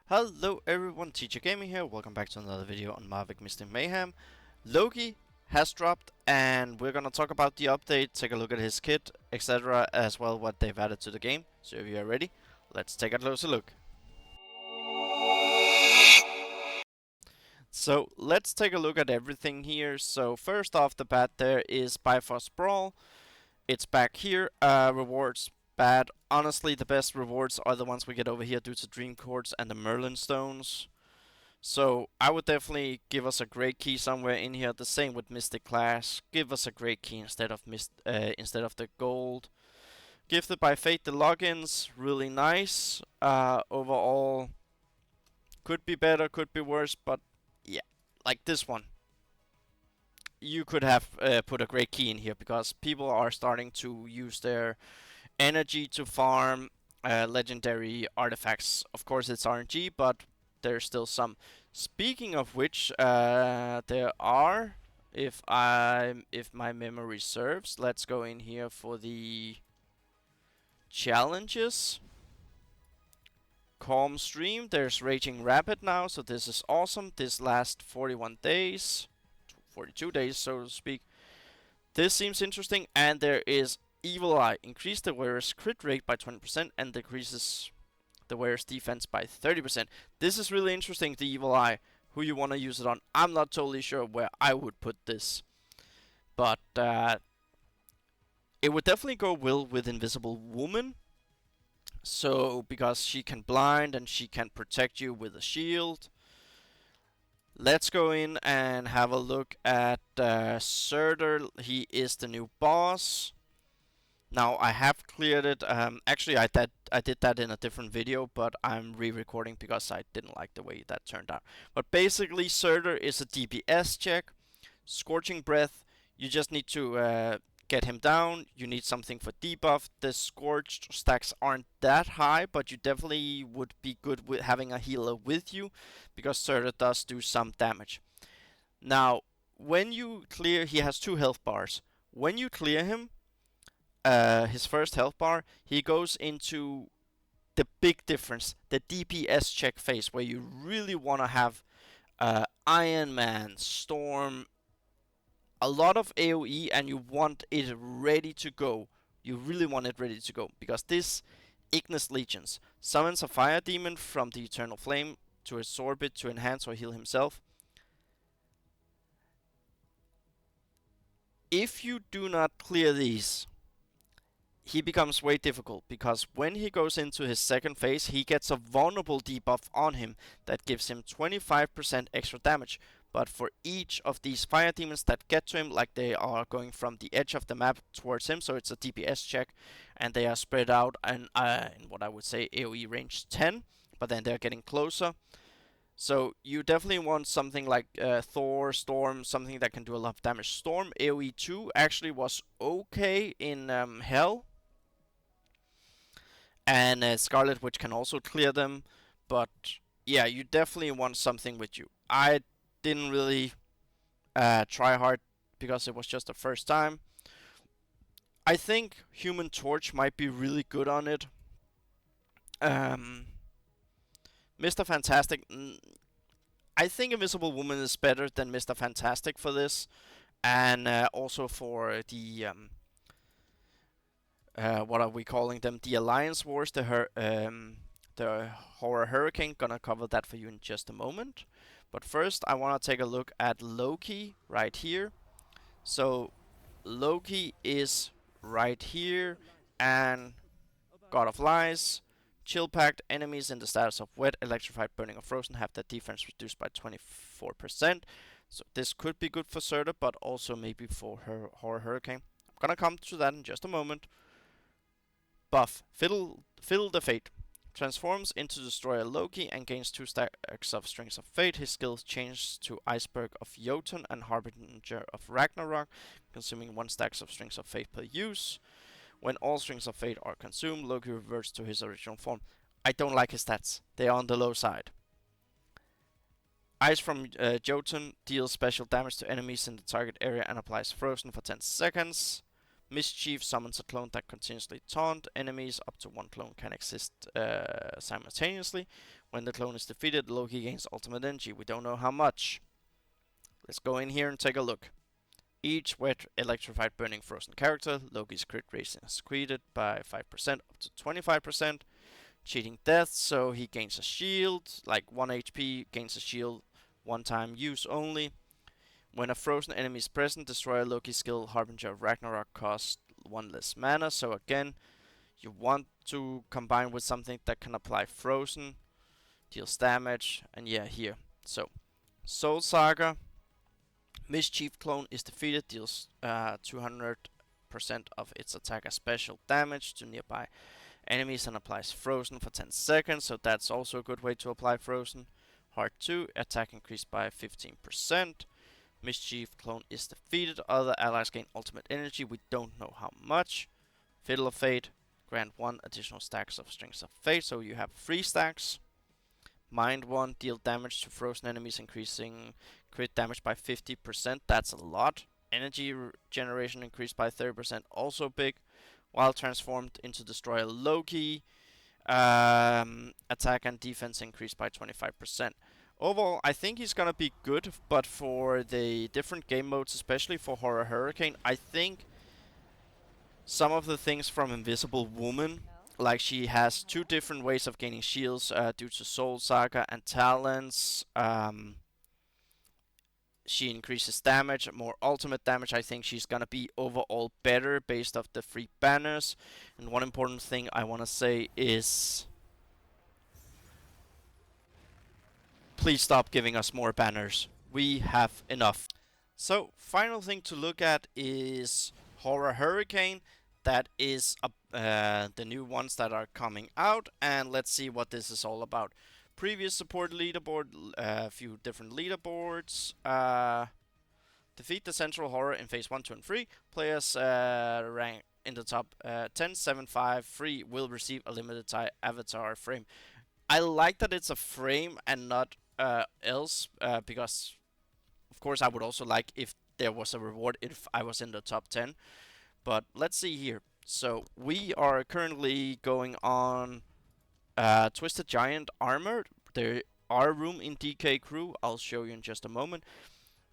Hello everyone, Teacher Gaming here. Welcome back to another video on Mystic Mayhem. Loki has dropped and we're gonna talk about the update, take a look at his kit, etc. as well what they've added to the game. So if you are ready, let's take a closer look. So let's take a look at everything here. So first off the bat there is Bifrost Brawl. It's back here. Rewards bad. Honestly, the best rewards are the ones we get over here due to Dream Quartz and the Merlin Stones. So I would definitely give us a great key somewhere in here. The same with Mystic Clash. Give us a great key instead of the gold. Gifted by Fate the logins, really nice. Overall, could be better, could be worse, but yeah, like this one. You could have put a great key in here because people are starting to use their energy to farm legendary artifacts. Of course, it's RNG, but there's still some. Speaking of which, there are, if my memory serves, let's go in here for the challenges. Calm stream. There's Raging Rapid now, so this is awesome. This lasts 41 days, 42 days, so to speak. This seems interesting, and there is Evil Eye. Increase the wearer's crit rate by 20% and decreases the wearer's defense by 30%. This is really interesting, the Evil Eye. Who you want to use it on? I'm not totally sure where I would put this. But it would definitely go well with Invisible Woman. So, because she can blind and she can protect you with a shield. Let's go in and have a look at Surtur. He is the new boss. Now I have cleared it. Actually, I did that in a different video, but I'm re-recording because I didn't like the way that turned out. But basically, Surtur is a DPS check. Scorching Breath. You just need to get him down. You need something for debuff. The scorched stacks aren't that high, but you definitely would be good with having a healer with you because Surtur does do some damage. Now, when you clear, he has 2 health bars. When you clear him, his first health bar, he goes into the big difference, the DPS check phase, where you really want to have Iron Man, Storm, a lot of AoE, and you want it ready to go. You really want it ready to go, because this Ignis Legions summons a fire demon from the Eternal Flame to absorb it to enhance or heal himself. If you do not clear these, he becomes way difficult, because when he goes into his second phase, he gets a vulnerable debuff on him that gives him 25% extra damage. But for each of these fire demons that get to him, like they are going from the edge of the map towards him, so it's a DPS check, and they are spread out in what I would say AoE range 10, but then they're getting closer. So you definitely want something like Thor, Storm, something that can do a lot of damage. Storm AoE 2 actually was okay in Hell, and Scarlet Witch can also clear them, but yeah, you definitely want something with you. I didn't really try hard because it was just the first time. I think Human Torch might be really good on it. Mr. Fantastic, I think Invisible Woman is better than Mr. Fantastic for this, and also for the what are we calling them? The Alliance Wars, the Horror Hurricane. Gonna cover that for you in just a moment. But first, I want to take a look at Loki right here. So, Loki is right here, and God of Lies. Chill Pact. Enemies in the status of Wet, Electrified, Burning, or Frozen have their defense reduced by 24%. So this could be good for Surtur, but also maybe for her Horror Hurricane. I'm gonna come to that in just a moment. Buff. Fiddle the Fate. Transforms into Destroyer Loki and gains 2 stacks of Strings of Fate. His skills change to Iceberg of Jotun and Harbinger of Ragnarok, consuming 1 stack of Strings of Fate per use. When all Strings of Fate are consumed, Loki reverts to his original form. I don't like his stats. They are on the low side. Ice from Jotun deals special damage to enemies in the target area and applies Frozen for 10 seconds. Mischief summons a clone that continuously taunt enemies. Up to 1 clone can exist simultaneously. When the clone is defeated, Loki gains ultimate energy. We don't know how much. Let's go in here and take a look. Each wet, electrified, burning, frozen character, Loki's crit rate is increased by 5% up to 25%. Cheating death, so he gains a shield, like 1 HP, gains a shield, one time use only. When a frozen enemy is present, destroy a Loki skill, Harbinger of Ragnarok, costs 1 less mana. So again, you want to combine with something that can apply frozen, deals damage, and yeah, here. So, Soul Saga, Mischief Clone is defeated, deals 200% of its attack as special damage to nearby enemies and applies frozen for 10 seconds, so that's also a good way to apply frozen. Heart 2, attack increased by 15%. Mischief Clone is defeated, other allies gain ultimate energy, we don't know how much. Fiddle of Fate, grant 1 additional stacks of Strings of Fate, so you have 3 stacks. Mind 1, deal damage to frozen enemies, increasing crit damage by 50%, that's a lot. Energy generation increased by 30%, also big. While transformed into Destroyer Loki, attack and defense increased by 25%. Overall, I think he's gonna be good, but for the different game modes, especially for Horror Hurricane, I think some of the things from Invisible Woman, like she has 2 different ways of gaining shields due to Soul Saga and talents. She increases damage, more ultimate damage. I think she's gonna be overall better based off the 3 banners. And one important thing I want to say is, please stop giving us more banners. We have enough. So, final thing to look at is Horror Hurricane. That is the new ones that are coming out, and let's see what this is all about. Previous support leaderboard, a few different leaderboards. Defeat the Central Horror in Phase 1, 2, and 3. Players rank in the top 10, 7, 5, 3 will receive a limited avatar frame. I like that it's a frame and not else, because, of course, I would also like if there was a reward if I was in the top 10. But let's see here. So we are currently going on Twisted Giant Armored. There are room in DK Crew. I'll show you in just a moment.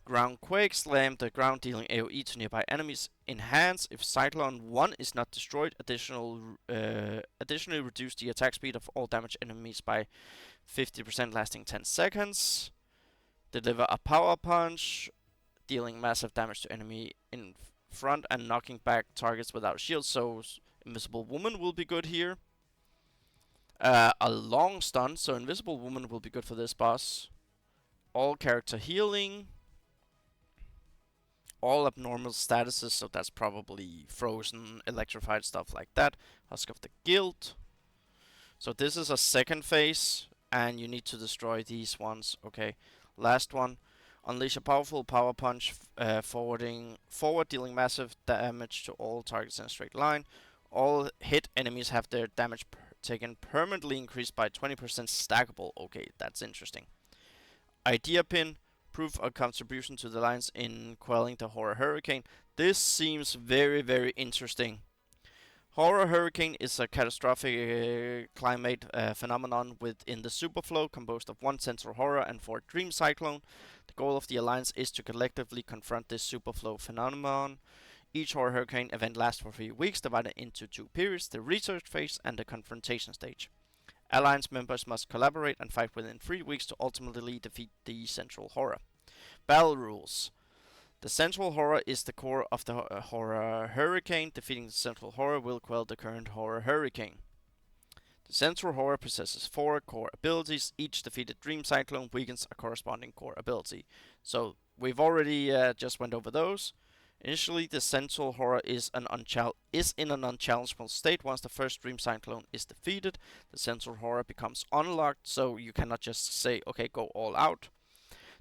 Ground Quake, slam the ground, dealing AoE to nearby enemies. Enhance, if Cyclone 1 is not destroyed, additionally reduce the attack speed of all damaged enemies by 50%, lasting 10 seconds. Deliver a Power Punch, dealing massive damage to enemy in front and knocking back targets without shields, so Invisible Woman will be good here. A long stun, so Invisible Woman will be good for this boss. All character healing. All abnormal statuses, so that's probably frozen, electrified, stuff like that. Husk of the Guild. So this is a second phase, and you need to destroy these ones. Okay, last one. Unleash a powerful power punch, forward, dealing massive damage to all targets in a straight line. All hit enemies have their damage taken permanently increased by 20% stackable. Okay, that's interesting. Idea Pin. Proof of contribution to the lines in quelling the Horror Hurricane. This seems very, very interesting. Horror Hurricane is a catastrophic climate phenomenon within the Superflow, composed of 1 central horror and 4 dream cyclone. The goal of the Alliance is to collectively confront this Superflow phenomenon. Each Horror Hurricane event lasts for 3 weeks, divided into 2 periods, the research phase and the confrontation stage. Alliance members must collaborate and fight within 3 weeks to ultimately defeat the Central Horror. Battle rules. The Central Horror is the core of the Horror Hurricane. Defeating the Central Horror will quell the current Horror Hurricane. The Central Horror possesses 4 core abilities. Each defeated Dream Cyclone weakens a corresponding core ability. So we've already just went over those. Initially, the Central Horror is in an unchallengeable state. Once the first Dream Cyclone is defeated, the Central Horror becomes unlocked, so you cannot just say, okay, go all out.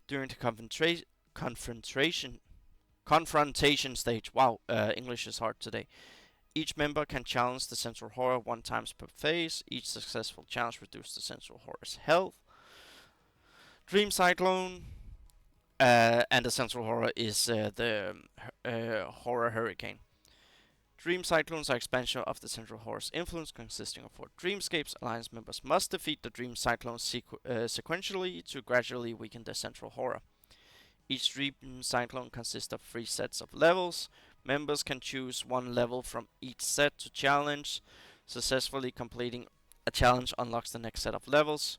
During the confrontation stage, wow, English is hard today. Each member can challenge the Central Horror 1 time per phase. Each successful challenge reduces the Central Horror's health. Dream Cyclone. And the Central Horror is the Horror Hurricane. Dream Cyclones are expansion of the Central Horror's influence, consisting of 4 dreamscapes. Alliance members must defeat the Dream Cyclones sequentially to gradually weaken the Central Horror. Each Dream Cyclone consists of 3 sets of levels. Members can choose 1 level from each set to challenge. Successfully completing a challenge unlocks the next set of levels.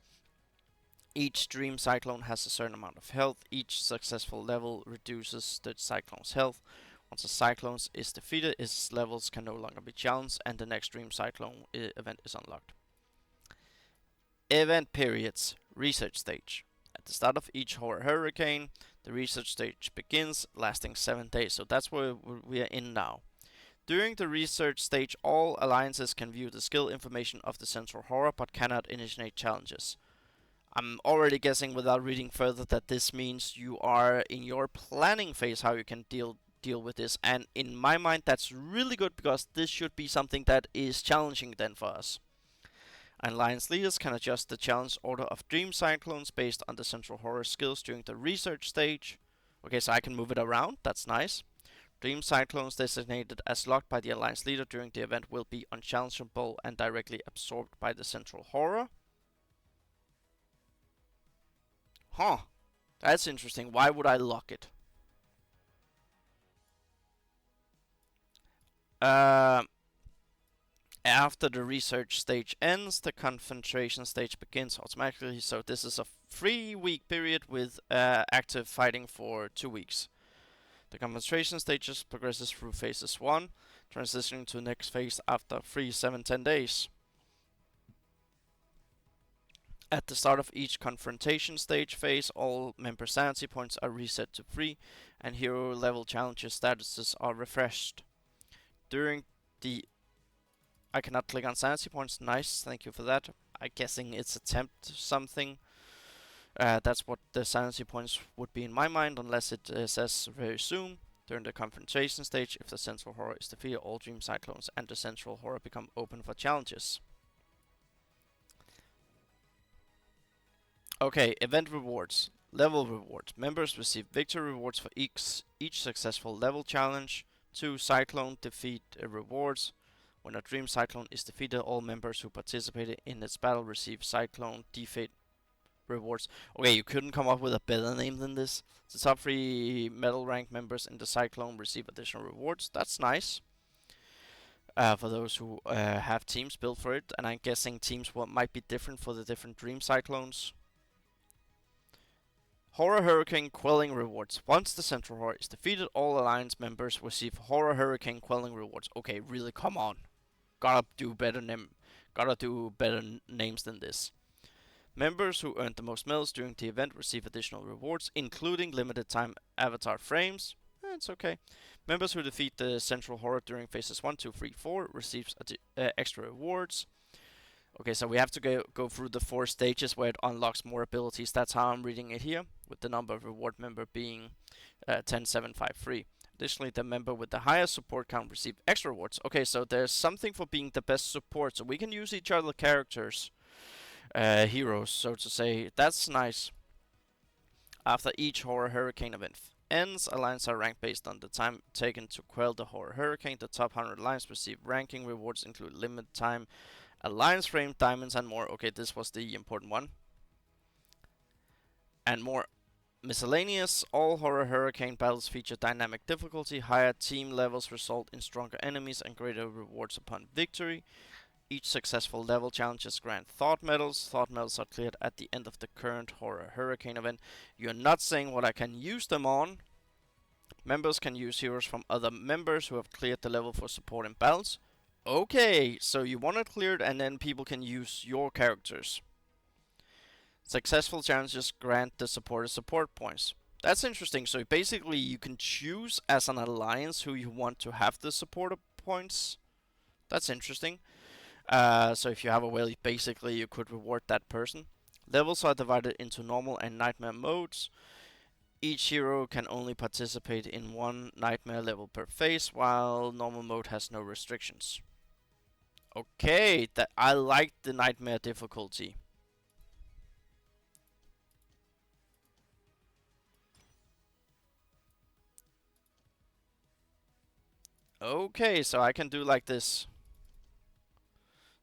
Each Dream Cyclone has a certain amount of health. Each successful level reduces the Cyclone's health. Once a Cyclone is defeated, its levels can no longer be challenged, and the next Dream Cyclone event is unlocked. Event periods. Research stage. At the start of each Horror Hurricane, the research stage begins, lasting 7 days. So that's where we are in now. During the research stage, all alliances can view the skill information of the Central Horror, but cannot initiate challenges. I'm already guessing without reading further that this means you are in your planning phase how you can deal with this, and in my mind that's really good because this should be something that is challenging then for us. Alliance leaders can adjust the challenge order of Dream Cyclones based on the Central Horror skills during the research stage. Okay, so I can move it around, that's nice. Dream Cyclones designated as locked by the Alliance leader during the event will be unchallengeable and directly absorbed by the Central Horror. Huh, that's interesting. Why would I lock it? After the research stage ends, the confrontation stage begins automatically. So this is a 3-week period with active fighting for 2 weeks. The confrontation stages progresses through phases 1, transitioning to the next phase after 3, 7, 10 days. At the start of each confrontation stage phase, all member sanity points are reset to 3, and hero level challenges statuses are refreshed. During the I cannot click on sanity points. Nice, thank you for that. I'm guessing it's attempt something. That's what the sanity points would be in my mind, unless it says very soon. During the confrontation stage, if the Central Horror is defeated, all Dream Cyclones and the Central Horror become open for challenges. Okay, event rewards. Level rewards. Members receive victory rewards for each successful level challenge. 2 Cyclone defeat rewards. When a Dream Cyclone is defeated, all members who participated in its battle receive Cyclone defeat rewards. Okay, you couldn't come up with a better name than this. The top 3 medal rank members in the Cyclone receive additional rewards. That's nice. For those who have teams built for it, and I'm guessing teams might be different for the different Dream Cyclones. Horror Hurricane Quelling Rewards. Once the Central Horror is defeated, all Alliance members receive Horror Hurricane Quelling Rewards. Okay, really, come on. Gotta do better names than this. Members who earned the most medals during the event receive additional rewards, including limited time avatar frames. It's okay. Members who defeat the Central Horror during phases 1, 2, 3, 4 receives extra rewards. Okay, so we have to go through the 4 stages where it unlocks more abilities. That's how I'm reading it here, with the number of reward member being 10753. Additionally, the member with the highest support count receive extra rewards. Okay, so there's something for being the best support, so we can use each other characters, heroes, so to say. That's nice. After each Horror Hurricane event ends, Alliance are ranked based on the time taken to quell the Horror Hurricane. The top 100 Alliance receive ranking rewards, include limited time Alliance frame, diamonds, and more. Okay, this was the important one. And more. Miscellaneous. All Horror Hurricane battles feature dynamic difficulty. Higher team levels result in stronger enemies and greater rewards upon victory. Each successful level challenges grant Thought Medals. Thought Medals are cleared at the end of the current Horror Hurricane event. You're not saying what I can use them on. Members can use heroes from other members who have cleared the level for support in battles. Okay, so you want it cleared and then people can use your characters. Successful challenges grant the supporter support points. That's interesting. So basically you can choose as an alliance who you want to have the supporter points. That's interesting. So if you have a whale, basically you could reward that person. Levels are divided into normal and nightmare modes. Each hero can only participate in 1 nightmare level per phase, while normal mode has no restrictions. Okay, I like the nightmare difficulty. Okay, so I can do like this.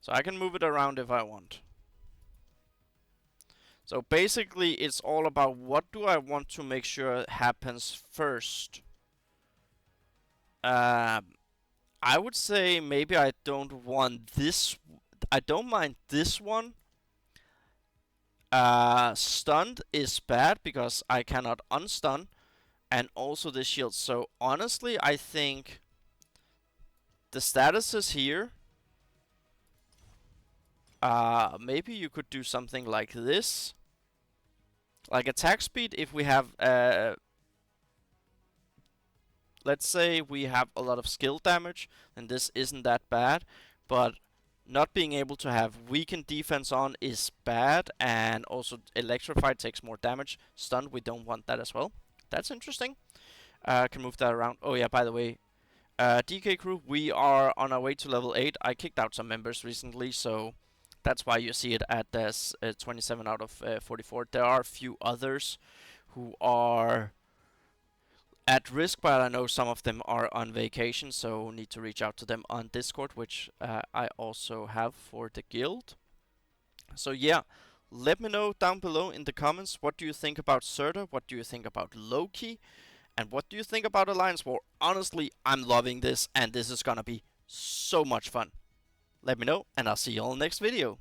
So I can move it around if I want. So basically, it's all about what do I want to make sure happens first. I would say maybe I don't want this. I don't mind this one. Stunned is bad because I cannot unstun, and also the shield. So honestly, I think the statuses here. Maybe you could do something like this. Like attack speed, if we have, let's say we have a lot of skill damage, then this isn't that bad. But not being able to have weakened defense on is bad, and also electrify takes more damage. Stunned, we don't want that as well. That's interesting. Can move that around. Oh yeah, by the way, DK crew, we are on our way to level 8. I kicked out some members recently, so that's why you see it at 27 out of 44. There are a few others who are at risk, but I know some of them are on vacation, so need to reach out to them on Discord, which I also have for the guild. So yeah, let me know down below in the comments, what do you think about Surtur, what do you think about LOKI, and what do you think about Alliance War? Honestly, I'm loving this, and this is gonna be so much fun. Let me know, and I'll see you all next video.